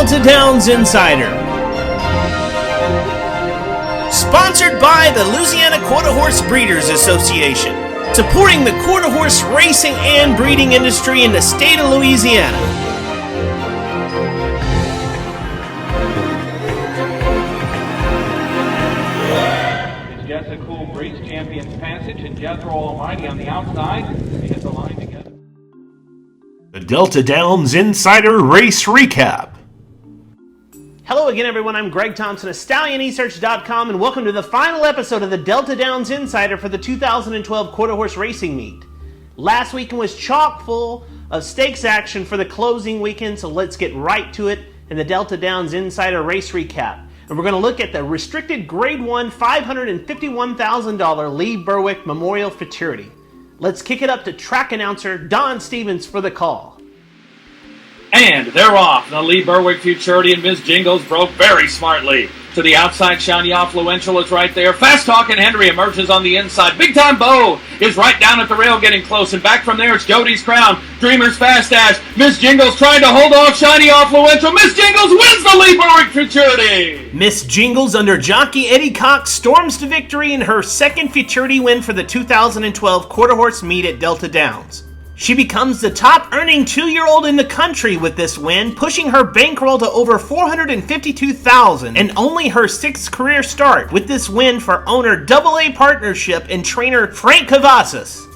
Delta Downs Insider. Sponsored by the Louisiana Quarter Horse Breeders Association, supporting the quarter horse racing and breeding industry in the state of Louisiana. It's Jessica Cool Breeds Champions Passage and Jethro Almighty on the outside. They hit the line together. The Delta Downs Insider Race Recap. Hello again, everyone. I'm Greg Thompson of StallionEsearch.com, and welcome to the final episode of the Delta Downs Insider for the 2012 Quarter Horse Racing Meet. Last weekend was chock full of stakes action for the closing weekend, so let's get right to it in the Delta Downs Insider Race Recap. And we're going to look at the restricted Grade 1 $551,000 Lee Berwick Memorial Futurity. Let's kick it up to track announcer Don Stevens for the call. And they're off. The Lee Berwick Futurity and Ms. Jingles broke very smartly. To the outside, Shiny Affluential is right there. Fast Talkin' Henry emerges on the inside. Big Time Bo is right down at the rail getting close. And back from there, it's Jody's Crown. Dreamer's Fast Dash. Ms. Jingles trying to hold off Shiny Affluential. Ms. Jingles wins the Lee Berwick Futurity. Miss Jingles, under jockey Eddie Cox, storms to victory in her second Futurity win for the 2012 Quarter Horse Meet at Delta Downs. She becomes the top-earning 2-year-old in the country with this win, pushing her bankroll to over $452,000, and only her 6th career start with this win for owner AA Partnership and trainer Frank Cavazos.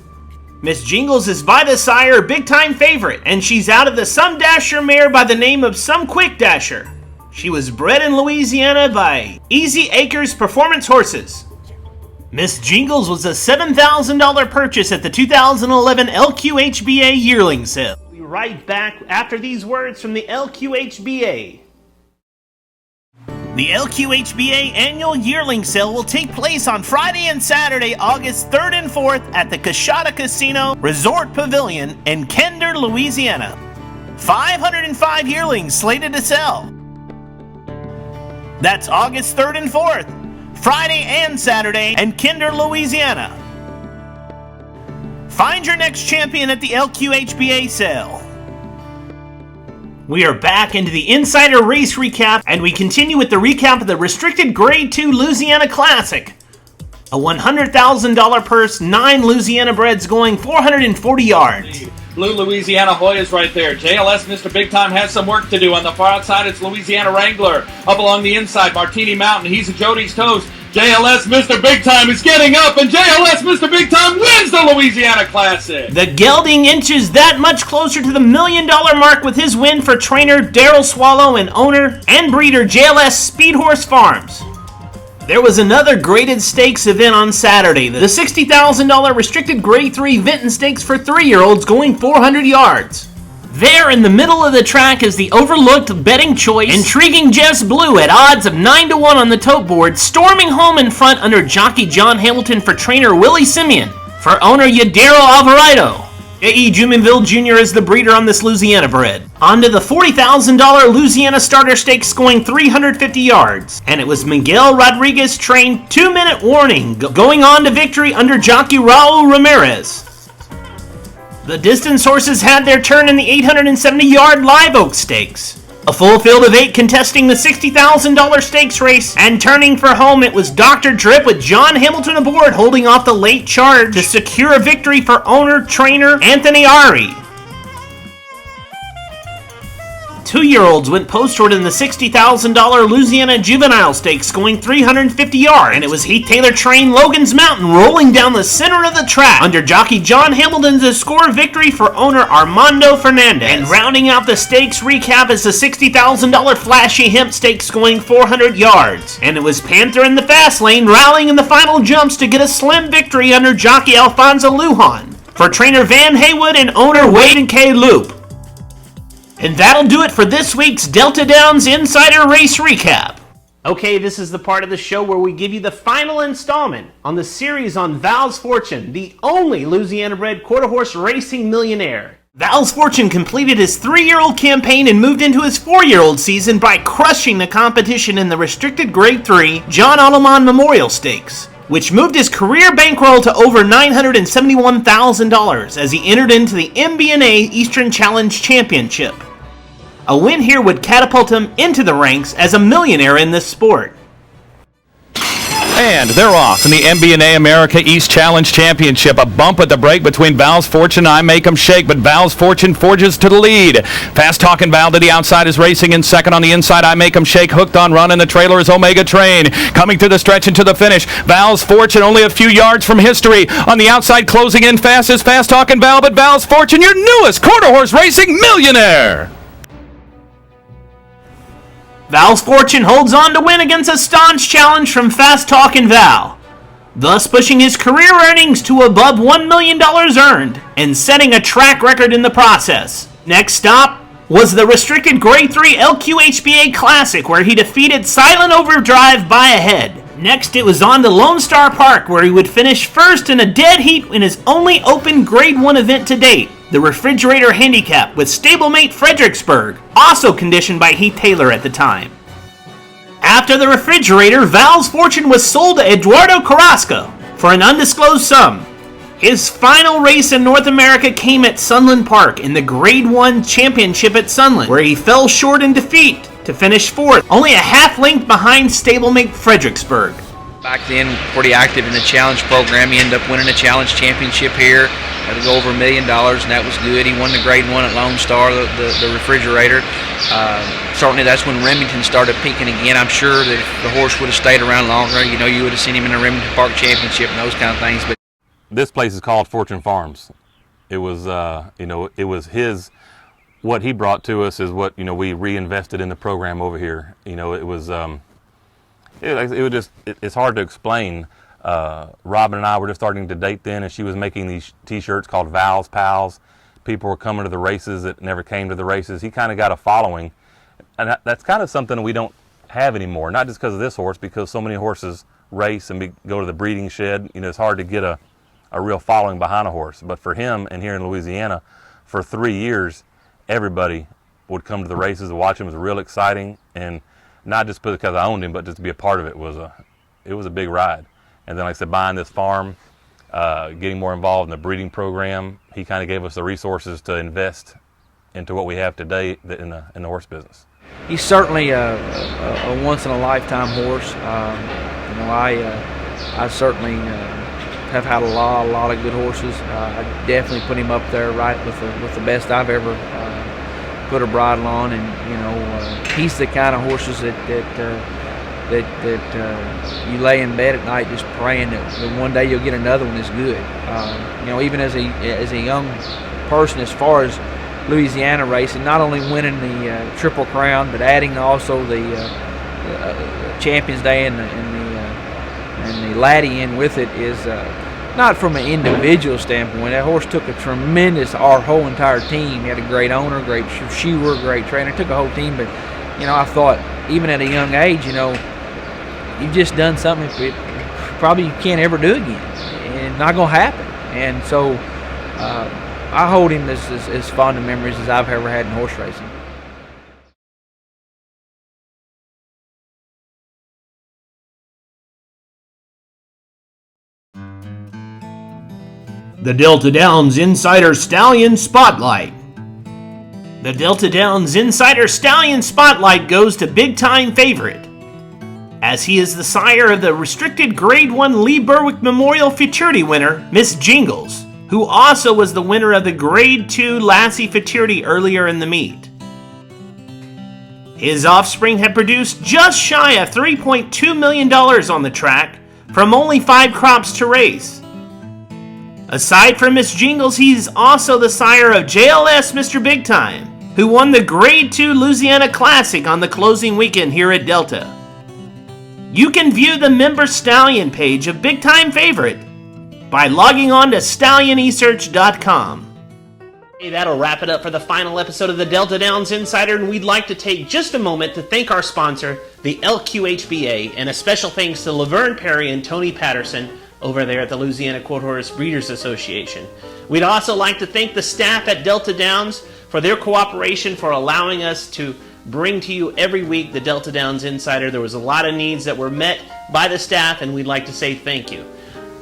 Miss Jingles is by the sire big-time favorite, and she's out of the Some Dasher mare by the name of Some Quick Dasher. She was bred in Louisiana by Easy Acres Performance Horses. Miss Jingles was a $7,000 purchase at the 2011 LQHBA yearling sale. We'll be right back after these words from the LQHBA. The LQHBA annual yearling sale will take place on Friday and Saturday, August 3rd and 4th at the Coshada Casino Resort Pavilion in Kinder, Louisiana. 505 yearlings slated to sell. That's August 3rd and 4th. Friday and Saturday in Kinder, Louisiana. Find your next champion at the LQHBA sale. We are back into the Insider Race Recap, and we continue with the recap of the restricted Grade 2 Louisiana Classic. A $100,000 purse, 9 Louisiana breds going 440 yards. Blue Louisiana Hoyas right there. JLS Mr. Big Time has some work to do. On the far outside, it's Louisiana Wrangler. Up along the inside, Martini Mountain. He's a Jody's Toast. JLS Mr. Big Time is getting up, and JLS Mr. Big Time wins the Louisiana Classic. The gelding inches that much closer to the $1 million mark with his win for trainer Daryl Swallow and owner and breeder JLS Speed Horse Farms. There was another graded stakes event on Saturday, the $60,000 restricted Grade 3 Vinton Stakes for 3-year-olds going 400 yards. There in the middle of the track is the overlooked betting choice, Intriguing Jess Blue at odds of 9-1 on the tote board, storming home in front under jockey John Hamilton for trainer Willie Simeon, for owner Yadero Alvarado. J.E. Jumonville Jr. is the breeder on this Louisiana bred. On to the $40,000 Louisiana Starter Stakes going 350 yards. And it was Miguel Rodriguez trained 2-minute warning going on to victory under jockey Raul Ramirez. The distance horses had their turn in the 870-yard Live Oak Stakes. A full field of 8 contesting the $60,000 stakes race, and turning for home it was Dr. Drip with John Hamilton aboard holding off the late charge to secure a victory for owner-trainer Anthony Ari. 2-year-olds went postward in the $60,000 Louisiana Juvenile Stakes going 350 yards, and it was Heath Taylor trained Logan's Mountain rolling down the center of the track under jockey John Hamilton to score victory for owner Armando Fernandez. And rounding out the stakes recap is the $60,000 Flashy Hemp Stakes going 400 yards, and it was Panther in the fast lane rallying in the final jumps to get a slim victory under jockey Alfonso Lujan for trainer Van Haywood and owner Wade and K. Loop. And that'll do it for this week's Delta Downs Insider Race Recap. Okay, this is the part of the show where we give you the final installment on the series on Val's Fortune, the only Louisiana-bred quarter horse racing millionaire. Val's Fortune completed his 3-year-old campaign and moved into his 4-year-old season by crushing the competition in the restricted Grade 3 John Audemont Memorial Stakes, which moved his career bankroll to over $971,000 as he entered into the MBNA Eastern Challenge Championship. A win here would catapult him into the ranks as a millionaire in this sport. And they're off in the MB&A America East Challenge Championship. A bump at the break between Val's Fortune and I Make 'Em Shake, but Val's Fortune forges to the lead. Fast Talking Val to the outside is racing in second. On the inside, I Make 'Em Shake, hooked on run, and the trailer is Omega Train. Coming through the stretch into the finish, Val's Fortune only a few yards from history. On the outside, closing in fast is Fast Talking Val, but Val's Fortune, your newest quarter horse racing millionaire. Val's Fortune holds on to win against a staunch challenge from Fast Talkin' Val, thus pushing his career earnings to above $1 million earned and setting a track record in the process. Next stop was the restricted Grade 3 LQHBA Classic, where he defeated Silent Overdrive by a head. Next, it was on to Lone Star Park, where he would finish first in a dead heat in his only open Grade 1 event to date, the Refrigerator Handicap with stablemate Fredericksburg, also conditioned by Heath Taylor at the time. After the Refrigerator, Val's Fortune was sold to Eduardo Carrasco for an undisclosed sum. His final race in North America came at Sunland Park in the Grade 1 Championship at Sunland, where he fell short in defeat to finish fourth, only a half length behind stablemate Fredericksburg. Back then, pretty active in the challenge program. He ended up winning a challenge championship here. Had to go over $1 million, and that was good. He won the Grade 1 at Lone Star, the Refrigerator. Certainly that's when Remington started peaking again. I'm sure that if the horse would have stayed around longer, you would have seen him in the Remington Park Championship and those kind of things. But this place is called Fortune Farms. It was, it was his. What he brought to us is what we reinvested in the program over here. It was. It's hard to explain. Robin and I were just starting to date then, and she was making these T-shirts called Val's Pals. People were coming to the races that never came to the races. He kind of got a following, and that's kind of something we don't have anymore. Not just because of this horse, because so many horses race and go to the breeding shed. It's hard to get a real following behind a horse. But for him, and here in Louisiana, for 3 years, everybody would come to the races and watch him. It was real exciting, and not just because I owned him, but just to be a part of it was a big ride. And then, like I said, buying this farm, getting more involved in the breeding program, he kind of gave us the resources to invest into what we have today in the horse business. he's certainly a once-in-a-lifetime horse. I certainly have had a lot of good horses. I definitely put him up there right with the best I've ever put a bridle on, and he's the kind of horses that you lay in bed at night just praying that one day you'll get another one as good. Even as a young person, as far as Louisiana racing, not only winning the Triple Crown, but adding also the Champions Day and the Laddie in with it is not from an individual standpoint. That horse took our whole entire team. He had a great owner, great shoer, great trainer, took a whole team. But I thought even at a young age, you've just done something that probably you can't ever do again, and not gonna happen. And so I hold him as fond of memories as I've ever had in horse racing. The Delta Downs Insider Stallion Spotlight. The Delta Downs Insider Stallion Spotlight goes to big-time favorite, as he is the sire of the restricted Grade 1 Lee Berwick Memorial Futurity winner, Miss Jingles, who also was the winner of the Grade 2 Lassie Futurity earlier in the meet. His offspring had produced just shy of $3.2 million on the track from only 5 crops to race. Aside from Miss Jingles, he's also the sire of JLS Mr. Big Time, who won the Grade 2 Louisiana Classic on the closing weekend here at Delta. You can view the member stallion page of Big Time Favorite by logging on to stallionesearch.com. Hey, that'll wrap it up for the final episode of the Delta Downs Insider, and we'd like to take just a moment to thank our sponsor, the LQHBA, and a special thanks to Laverne Perry and Tony Patterson over there at the Louisiana Quarter Horse Breeders Association. We'd also like to thank the staff at Delta Downs for their cooperation, for allowing us to bring to you every week the Delta Downs Insider. There was a lot of needs that were met by the staff, and we'd like to say thank you.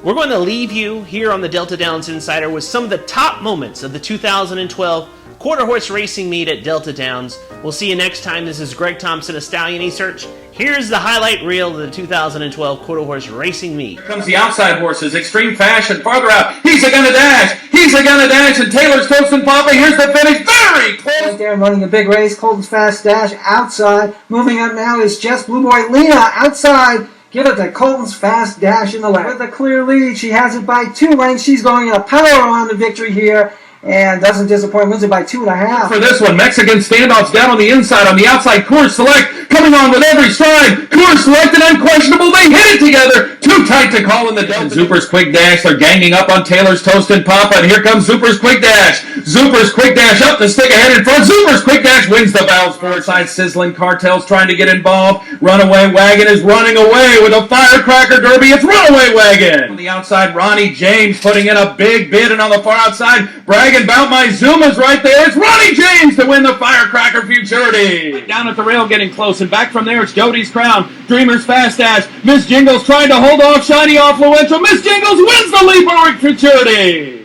We're going to leave you here on the Delta Downs Insider with some of the top moments of the 2012 Quarter Horse Racing Meet at Delta Downs We'll see you next time. This is Greg Thompson of Stallion Research. Here's the highlight reel of the 2012 Quarter Horse Racing Meet. Here comes the outside horses, Extreme Fashion, farther out. He's a gonna dash. He's a gonna dash, and Taylor's Toast and Papa. Here's the finish. Very close. Right there running a big race. Colton's Fast Dash outside. Moving up now is just Blue Boy Lena outside. Give it to Colton's Fast Dash in the left. With a clear lead, she has it by 2 lengths. She's going to power on the victory here. And doesn't disappoint, wins it by 2.5. For this one, Mexican standoffs down on the inside. On the outside, Coors Select coming on with every stride. Coors Select and Unquestionable, they hit it together. Too tight to call in the Delta. Zuper's Quick Dash, they're ganging up on Taylor's Toast and Papa. And here comes Zuper's Quick Dash. Zuper's Quick Dash up the stick ahead in front. Zuper's Quick Dash wins the Valves forward side. Sizzling Cartel's trying to get involved. Runaway Wagon is running away with a Firecracker Derby. It's Runaway Wagon. On the outside, Ronnie James putting in a big bid, and on the far outside, bragging about my Zumas right there. It's Ronnie James to win the Firecracker Futurity. Down at the rail getting close, and back from there it's Jody's Crown. Dreamer's Fast Dash. Miss Jingles trying to hold off Shiny Affluential. Miss Jingles wins the Lee Berwick Futurity.